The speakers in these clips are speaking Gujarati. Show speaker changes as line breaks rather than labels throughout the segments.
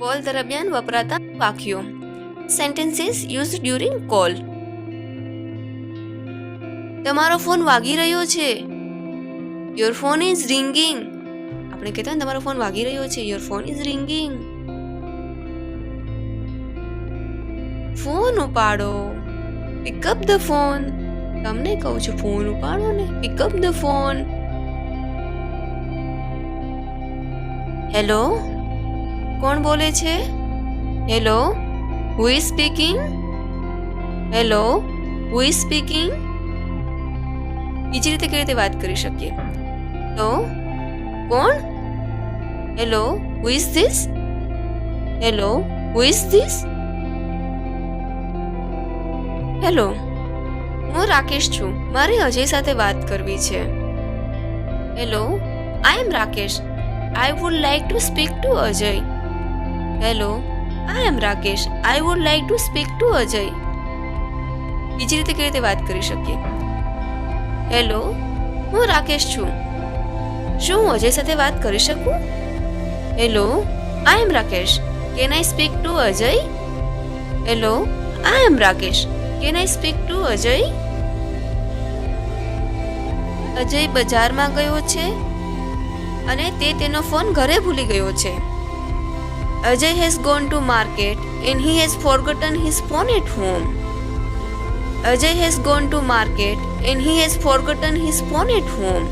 કોલ દરમિયાન વપરાતા વાક્યો. Sentences used during call. તમારો ફોન વાગી રહ્યો છે. Your phone is ringing. આપણે કહેતા ને તમારો ફોન વાગી રહ્યો છે. Your phone is ringing. Phone ઉપાડો. Pick up the phone. તમને કહું છું ફોન ઉપાડો ને. Pick up the phone. Hello, કોણ બોલે છે? Hello, who is speaking? Hello, who is speaking? બીજી રીતે કઈ રીતે વાત કરી શકીએ? તો કોણ? Hello, who is this? Hello, who is this? Hello, હું રાકેશ છું. મારે અજય સાથે વાત કરવી છે. Hello, I am Rakesh. I would like to speak to Ajay. Hello, I am Rakesh. I would like to speak to Ajay. બીજી રીતે કઈ રીતે વાત કરી શકીએ? હેલો, હું રાકેશ છું. શું હું અજય સાથે વાત કરી શકું? Hello, I am Rakesh. Can I speak to Ajay? Hello, I am Rakesh. Can I speak to Ajay? Ajay બજારમાં ગયો છે અને તે તેનો ફોન ઘરે ભૂલી ગયો છે. Ajay has gone to market and he has forgotten his phone at home. Ajay has gone to market and he has forgotten his phone at home.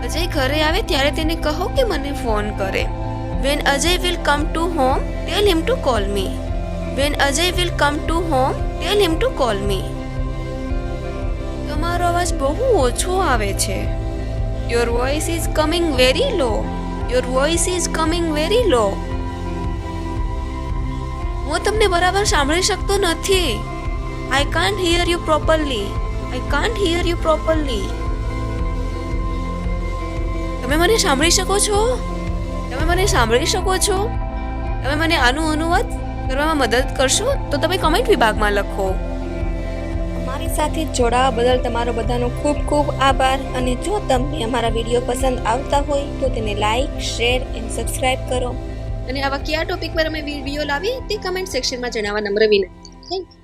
Ajay ઘરે આવે ત્યારે તેને કહો કે મને ફોન કરે. When Ajay will come to home tell him to call me. When Ajay will come to home tell him to call me. તમારો અવાજ બહુ ઓછો આવે છે. Your voice is coming very low. Your voice is coming very low. હું તમને બરાબર સાંભળી શકતો નથી. I can't hear you properly. I can't hear you properly. તમે મને સાંભળી શકો છો? તમે મને સાંભળી શકો છો? તમે મને આનું અનુવાદ કરવામાં મદદ કરશો તો તમે કમેન્ટ વિભાગમાં લખો.
અમારી સાથે જોડાવા બદલ તમારો બધાનો ખૂબ ખૂબ આભાર. અને જો તમને અમારા વિડીયો પસંદ આવતા હોય તો તેને લાઈક, શેર એન્ડ સબસ્ક્રાઇબ કરો.
અને આવા કયા ટોપિક પર અમે વિડીયો લાવીએ તે કમેન્ટ સેક્શનમાં જણાવવા નમ્ર વિનંતી. Thank you.